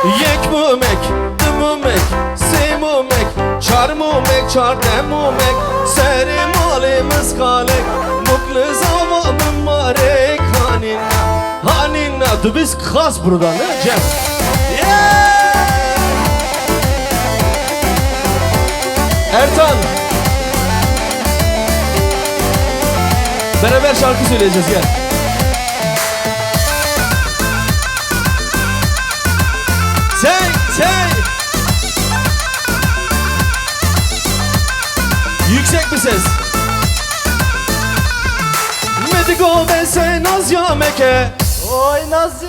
Yek mumek, dumumek, semumek, çarmumek, çardemumek, seri malimiz kalek, mutlu zamanım marek, haninna, du biz khas buradan ne Cem? Ertan, beraber şarkı söyleyeceğiz gel. Hey! Yüksek bir ses. Medigo ben sen naz ya meke. Oy nazi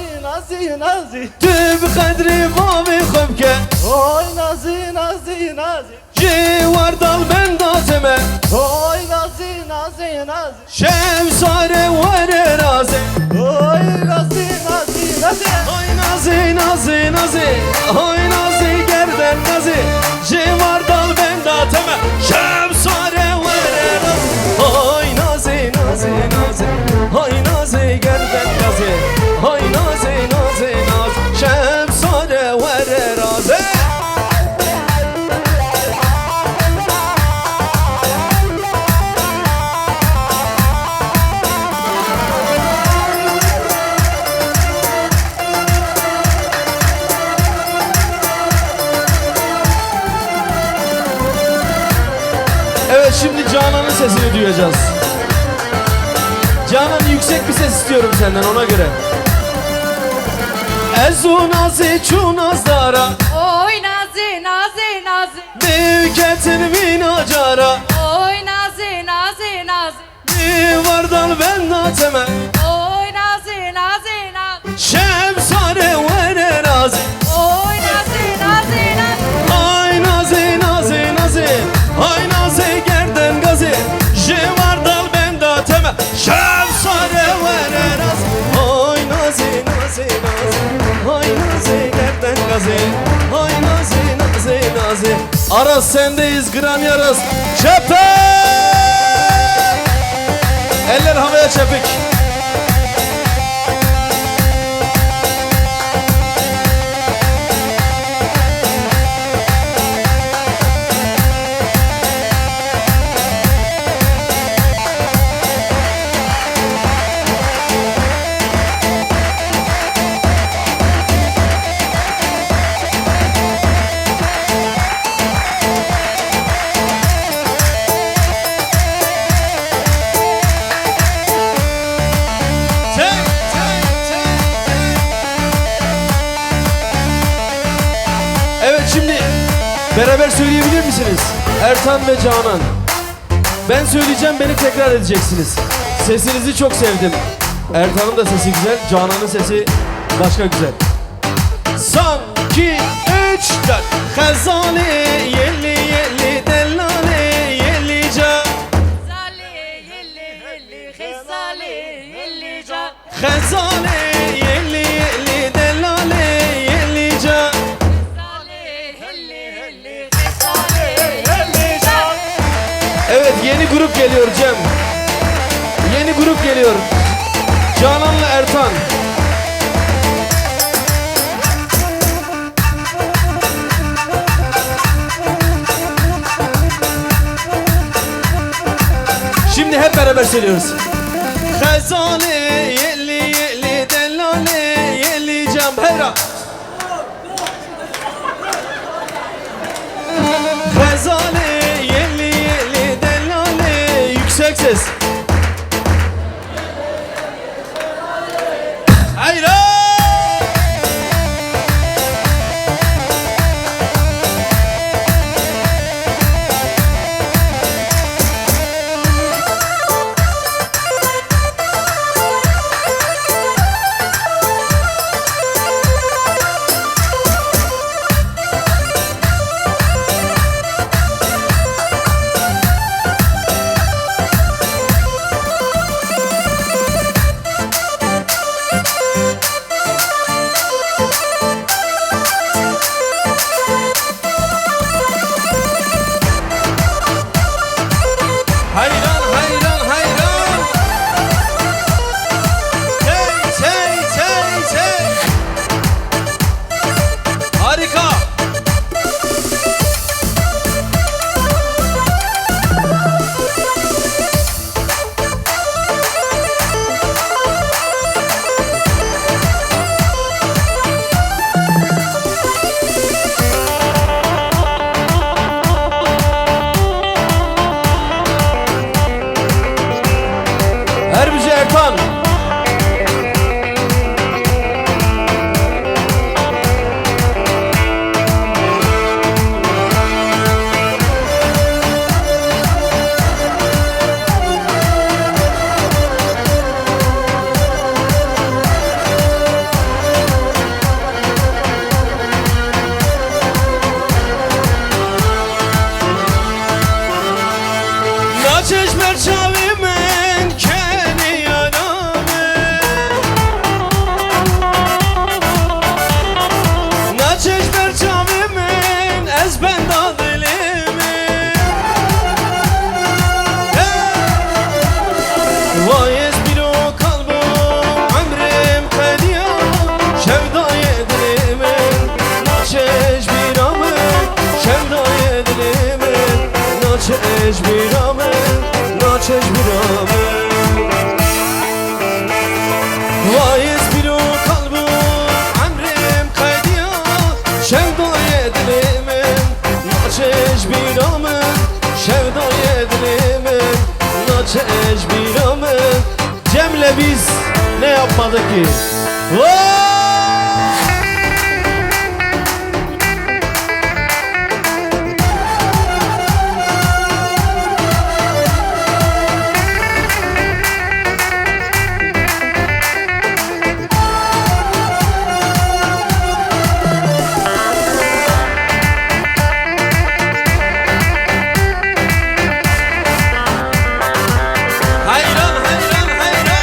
Tüb kadri vavi khubke. Oy nazi Civar dal ben dazeme. Oy nazi Şemsare vere raze. Oy nazi Oy nazi. Oy nazi gerden nazi. Civar dal ben dazeme. Şemsare vere raze. Oy nazi. Oy nazi gerden nazi. Oy nazi. Şemsare vere raze. Evet şimdi Canan'ın sesini duyacağız. Canan yüksek bir ses istiyorum senden ona göre. Ezu nazi çu nazdara. Oy nazi Devketin minacara. Oy nazi Divardan ben nateme. Oy nazi Şemsare vere razi. Oy nazi Ay nazi. Ay nazi gerden gazi. Jivardal ben dateme. Şemsare vere razi. Ay nazi. Ay nazi gerden gazi. Ay nazi. Aras sendeyiz gram yarız. Çepe. Eller havaya çepik. Evet şimdi beraber söyleyebilir misiniz? Ertan ve Canan. Ben söyleyeceğim beni tekrar edeceksiniz. Sesinizi çok sevdim. Ertan'ın da sesi güzel, Canan'ın sesi başka güzel. Son, 2, 3, 4. Khazane yelli dellale yellica. Khazane yelli dellale yellica. Evet yeni grup geliyor Cem. Yeni grup geliyor. Canan'la Ertan. Şimdi hep beraber söylüyoruz. Khazane yelli dellale yellicam hera. Khazane yelli dellale yüksek ses. Hayra. naçeşbiramın, naçeşbiramın. Vaiz bir o kalbim, emrim kaydiya, şevdaya dilimin, naçeşbiramın, şevdaya dilimin, naçeşbiramın. Cem'le biz ne yapmadık ki? Vay! Hayran hayran hayran.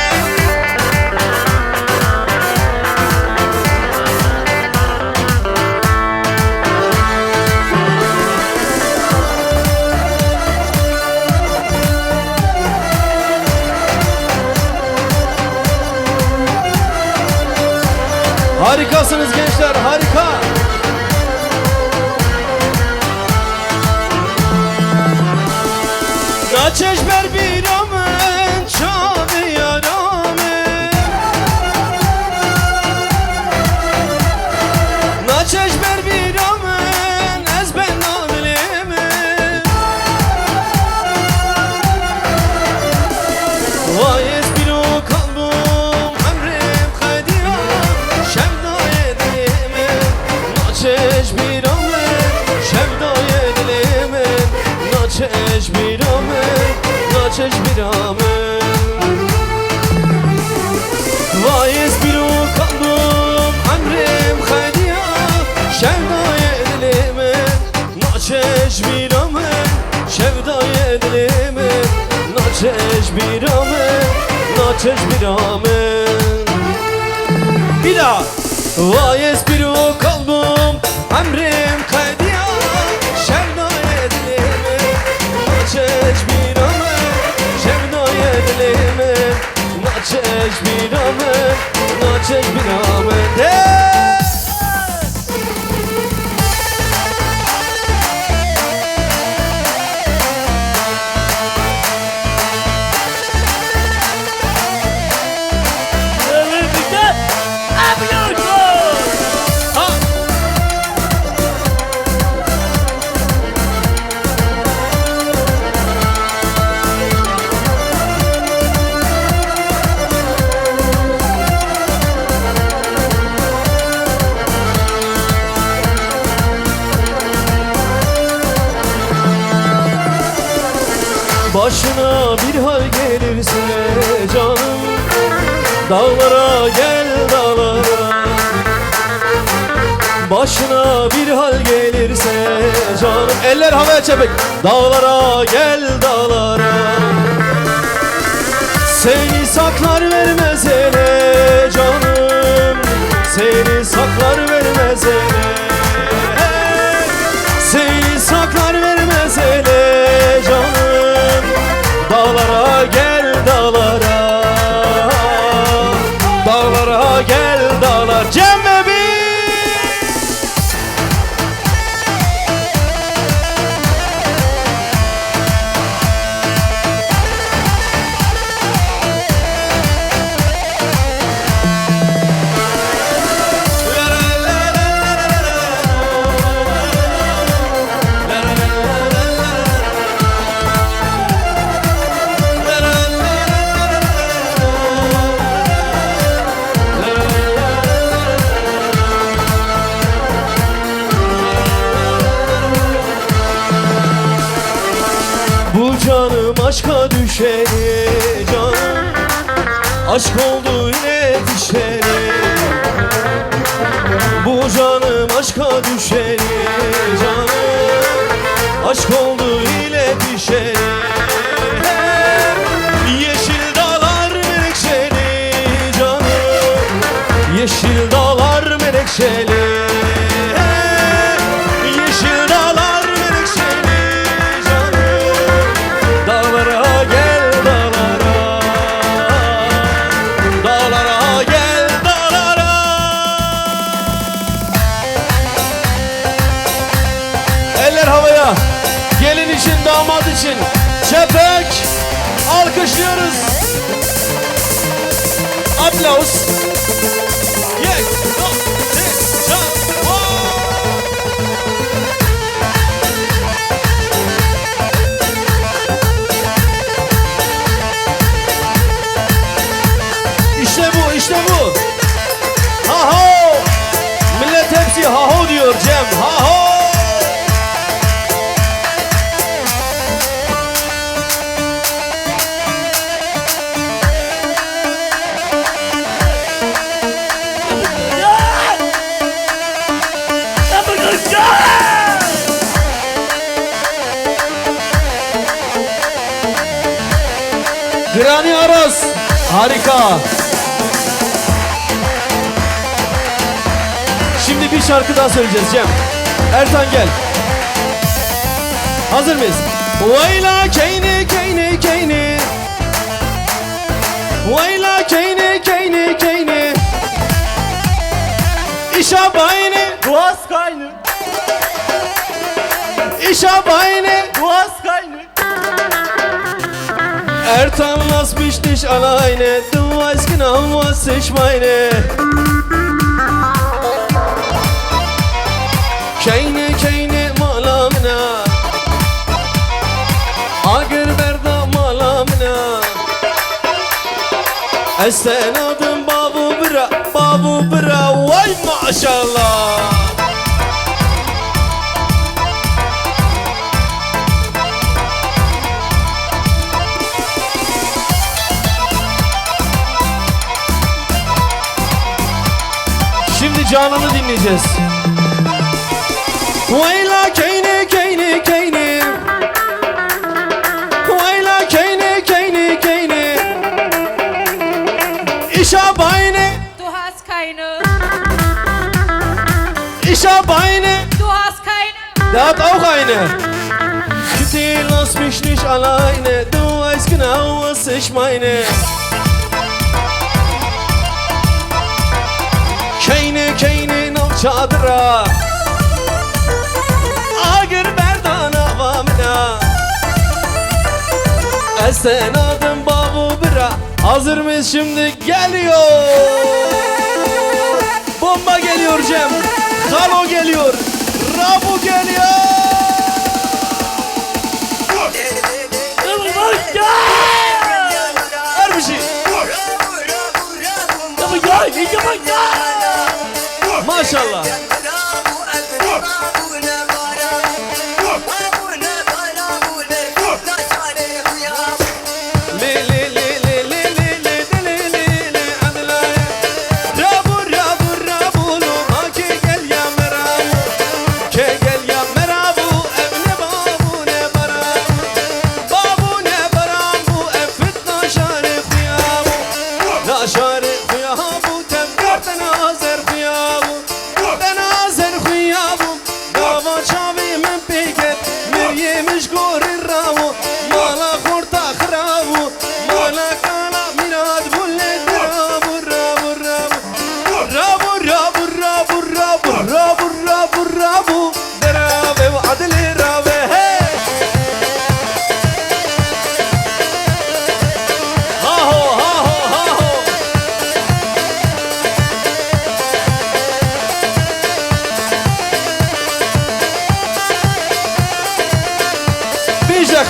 Harikasınız gençler, harika. Naçeşber bir amın, çadı yaramın. Naçeşber bir amın, ezben nalimin. Vaiz bir o kalbim, emrim kaydiya, şevdaya dilimin, naçeşbiramın, şevdaya dilimin, naçeşbiramın, naçeşbiramın. Vaiz bir o kalbim, emrim kaydiya, şevdaya dilimin, naçeşbiramın, şevdaya dilimin, naçeşbiramın, naçeşbiramın. Bir daha. Vaiz bir o kalbim, emrim kaydiya, şevdaya dilimin, naçeşbiramın, şevdaya dilimin, naçeşbiramın, naçeşbiramın. Hey! Ha! Başına bir hal gelirse canım, dağlara gel dağlara. Başına bir hal gelirse canım, eller havaya çepek. Dağlara gel dağlara. Seni saklar vermez ele canım, seni saklar vermez ele. Seni saklar vermez ele canım, dağlara gel dağlara. Dağlara gel dağlar. Cem bebi. Bu canım aşka düşeni canım, aşk oldu yine dişeni. Bu canım aşka düşeni canım, aşk oldu yine dişeni. Yeşil dağlar menekşeli canım, yeşil dağlar menekşeli. Yeşil dağlar menekşeli canım, dağlara gel dağlara. Dağlara gel dağlara. Eller havaya. Gelin için, damat için. Alkışlıyoruz. Aplaus. Yek, no, tek, çak, İşte bu, işte bu. Ha ho. Millet hepsi ha ho diyor Cem. Ha ho. Granny Aras. Harika. Şimdi bir şarkı daha söyleyeceğiz Cem. Ertan gel. Hazır mıyız? Vayla keyni keyni keyni. Vayla keyni keyni keyni. İşa bayni. Boğaz kaynı. İşa bayni. Boğaz kaynı. Ertan las biştiş alayne. Du weißt genau was ich meine. Keyne keyne malamına. Agır berda malamına. Esenadım babu bira, babu bira. Vay maşallah. Şimdi Canan'ı dinleyeceğiz. Vayla keyni keyni keyni. Vayla keyni keyni keyni. İşa bayni. Du hast keine. İşa bayni. Du hast keine. Der hat auch eine. Kitty, lass mich nicht alleine. Du weißt genau, was ich meine. Keyni keyni nav çadıra. Agır berdan avamına. Esen adım babu bira. Hazır mıyız şimdi? Geliyor. Bomba geliyor Cem. Halo geliyor. Rabu geliyor. Her bir şey. Maşallah.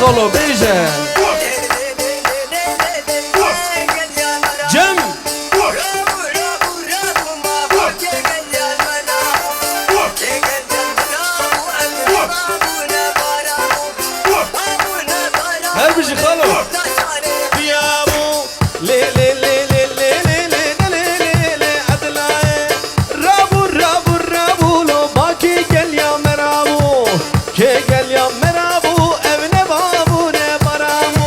Kolo beyce. Cem. Her bir şey kalo. Piyamu. Le le le le le le le le le le adlaye. Rabu rabu rabu lo baki gel ya merabu. Ke gel ya merabu. Evne babu ne baramu.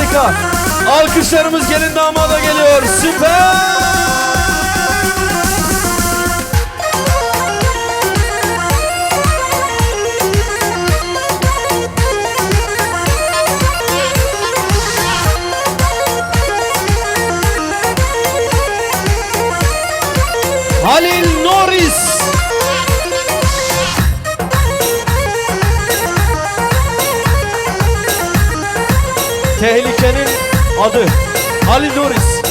Harika. Alkışlarımız gelin damada geliyor. Süper. Halil Norris. Tehlikenin adı Halil Norris.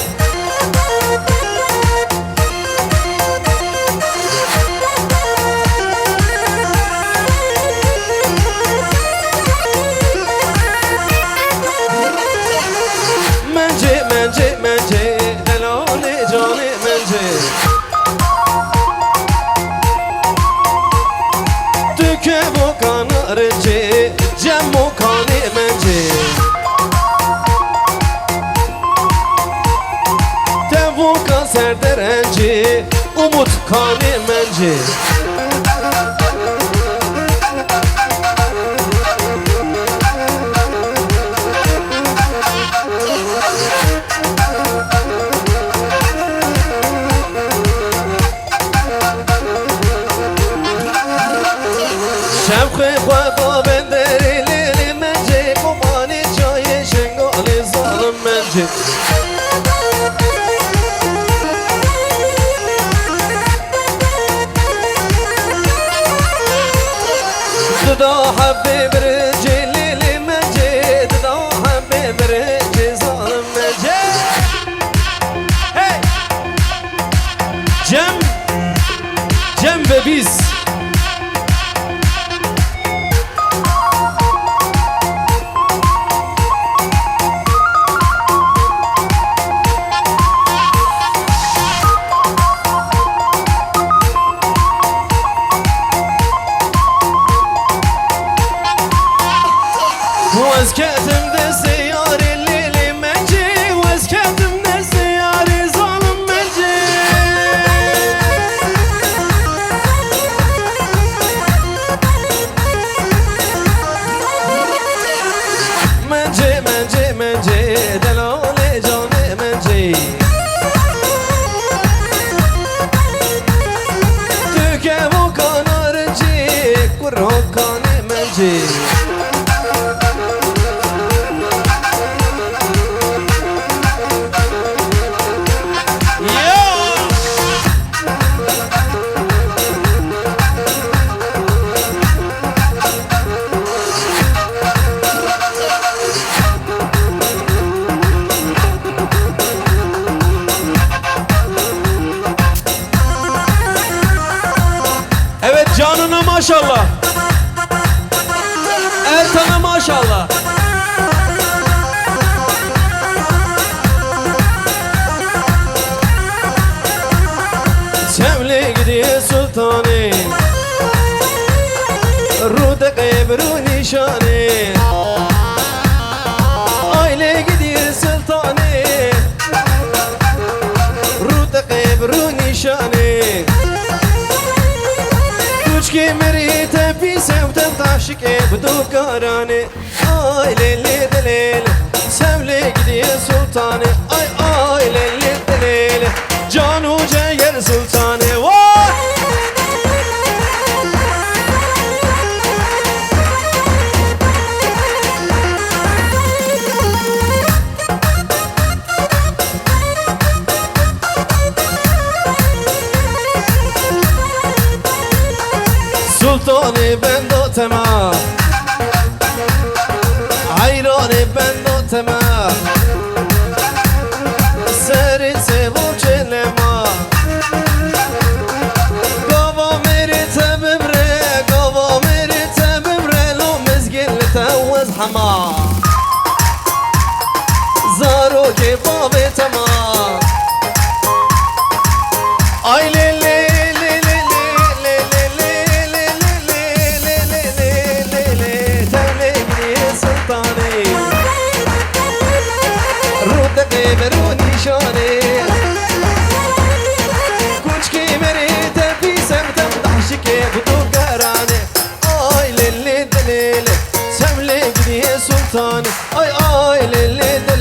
Mence mence mence delale cane mence Tüke bu kanarıcı cem bu kanı mence Tevuka serderenci umut kanı mence Şevki khwada benderi lili mence Kumani çayı şengali zalim mence Dda habbe birci lili mence Dda habbe birci zalim mence Hey! Cem ve biz Vazketimde seyari lili mence Vazketimde seyari zalim mence Mence mence mence delale cane mence Tüke bu kanarıcı kurho kane mence Evet canına maşallah. Ertan'a maşallah. Sevli gidiyor sultanı Ruda kayberu nişanı Aile gidiyor sultanı Ruda kayberu nişanı Ki meri tepi sevdim taşık ebdu karani Ay leli deleli Sevle gidiyor sultanı Ay leli deleli Canu ciğer sultanı Vay! Sultanı ben do tema Hayranı ben do tema Seri sevu çelema Gava meri tebimre Gava meri tebimre Lo mezgil tewez hama Zaro ke babe tema Ay lele Beru nişane Kuch ki meri tepi sevdim Daşike bu garane Ay lele delele Sevle gidiyor sultanı Ay lele delele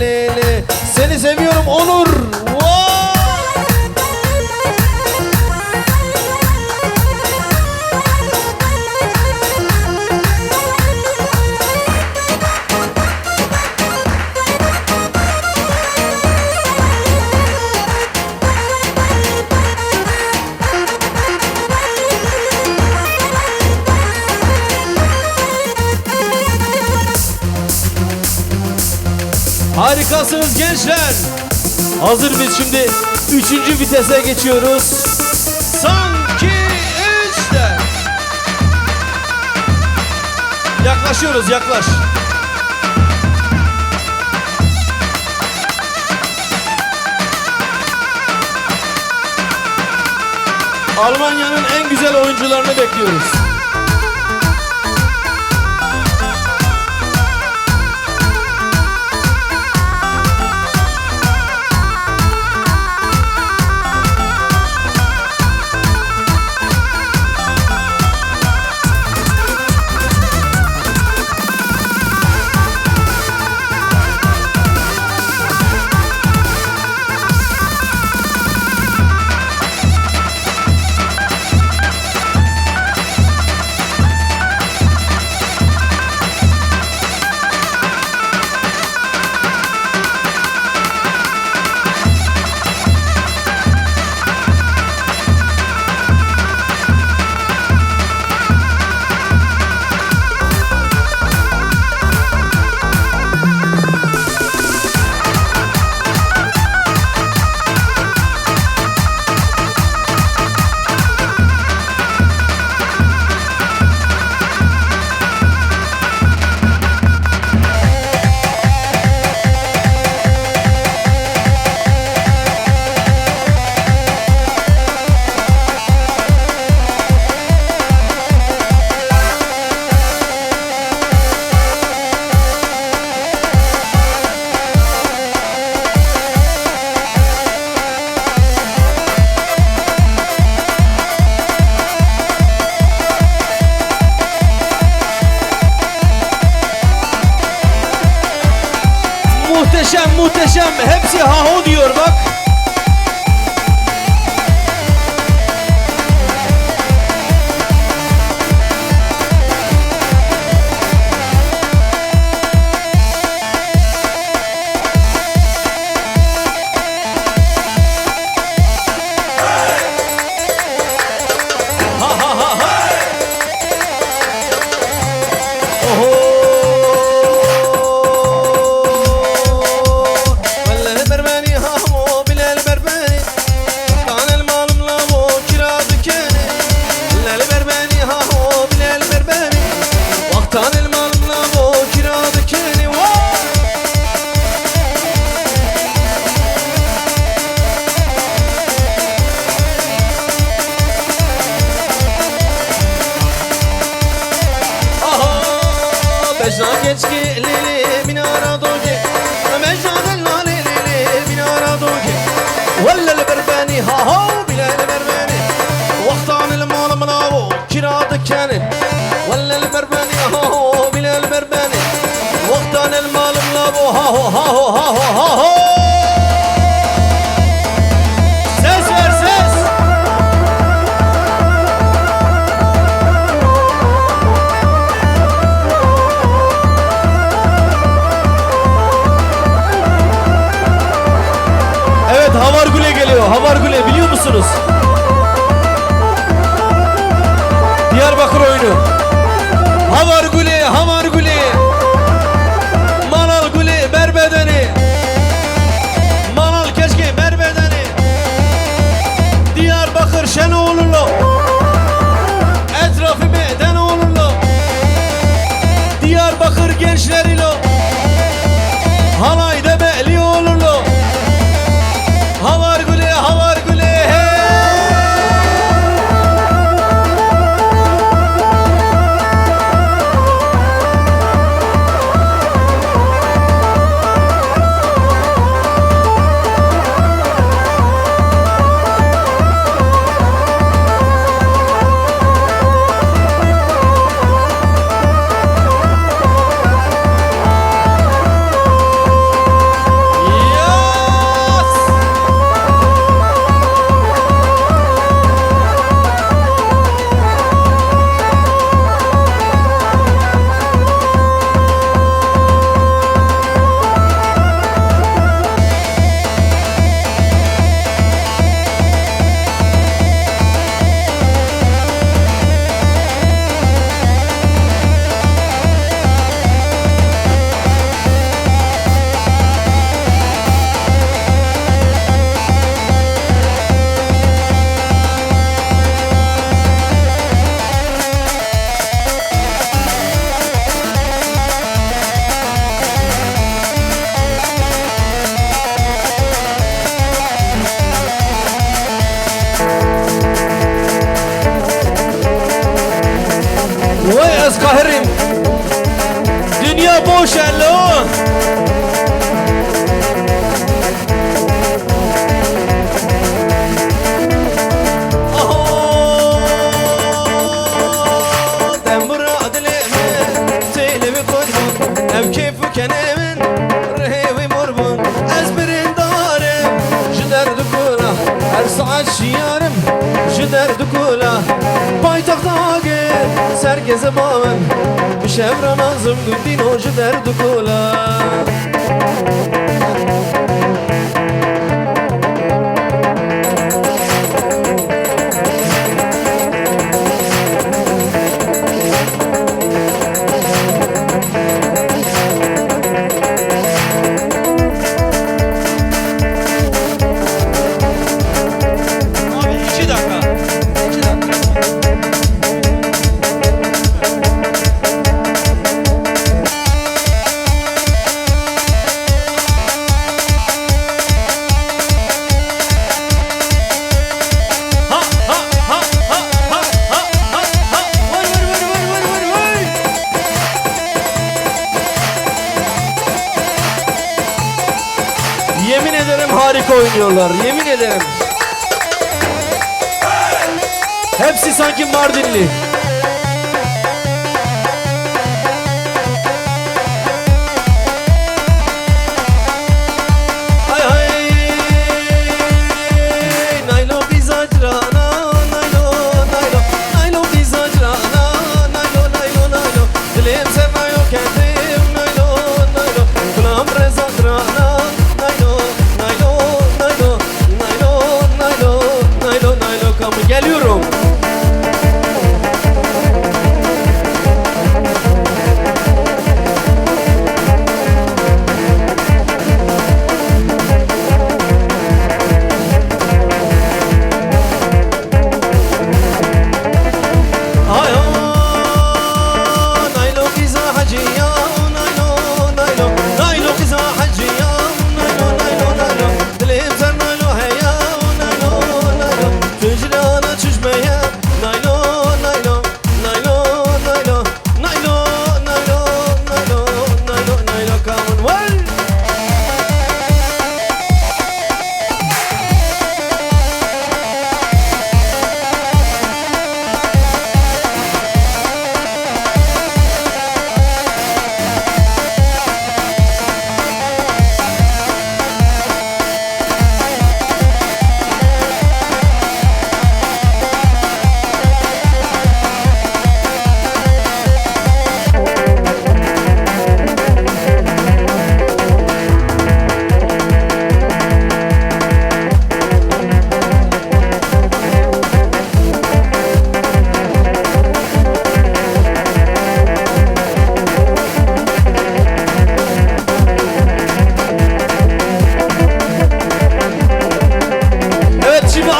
Nasılsınız gençler? Hazır mıyız şimdi? 3. vitese geçiyoruz. Sanki 3'te. Yaklaşıyoruz, yaklaş. Almanya'nın en güzel oyuncularını bekliyoruz. Muhteşem, muhteşem. Hepsi haho diyor bak. Ha ha ha ha. Oho. Mecna geçki lili minara doge Mecna della lili minara doge Walla البرباني ها هو بلا البرباني وقتان المال مناو كراد كان ولا البرباني ها هو بلا البرباني وقتان المال مناو ها هو ها هو ها هو ها هو Ses ver ses. Evet, Havargule geliyor. Havargule biliyor musunuz? Diyarbakır oyunu. Havargule, Havargule. Manal gule, berbedeni. Manal keşke berbedeni. Diyarbakır Şenoğlu'lu. Etrafı Bedenoğlu'lu. Diyarbakır gençleriyle. Halayda Belioğlu'lu. Havargule, Havargule, hey! biraz kahirim. Dünya boş ello. Şiarım jder dukula paytaxta gel sergeze baven bişevra nazım gündin o jder dukula Yemin ederim harika oynuyorlar, yemin ederim. Hepsi sanki Mardinli. Hay hay Naylo bizacrana Naylo Naylo Naylo bizacrana Naylo Naylo Naylo Dilim sevmayo kendim Naylo Naylo Kulağım rezadrana Naylo Naylo Naylo Naylo Naylo Naylo Naylo Kamu Geliyorum.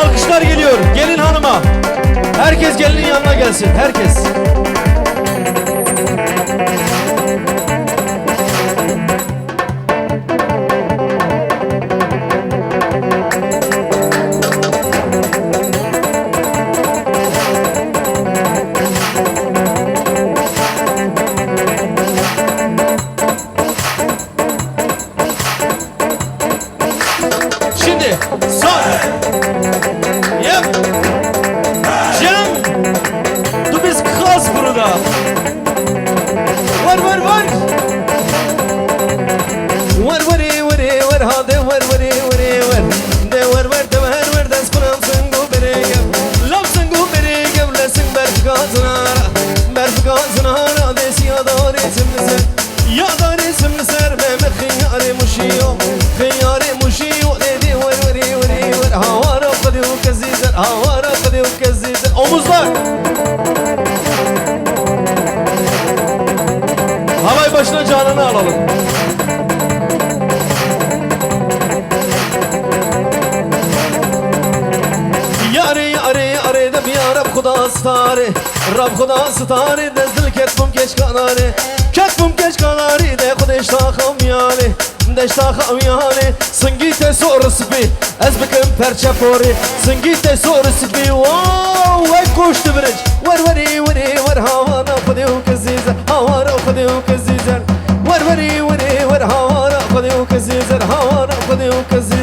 Alkışlar geliyor gelin hanıma. Herkes gelinin yanına gelsin. Herkes. Şimdi son. Yap. Cem. Du bist krass, Bruder. Var var var. Var var var hadi var var de var de var das kuram sango berege lam sango berege blessing berfgaznar de siyadar isimse yadar isimse Mehmet khiyari mushiyo khiyari mushiyo dedi var havara qadiu kazizer havara qadiu kazizer omuzlar havay başına canını alalım. Yare de bir Rab Khuda stare Rab Khuda stare Dezdil ketfum keç kanari de Khudeşta khamyali Deşta khamyali Singite sorusbi Ez bikim perçe pori Singite sorusbi Wow Vay koştu biric Var havana Khudiu kız خدي وكزي زرهار خدي وكزي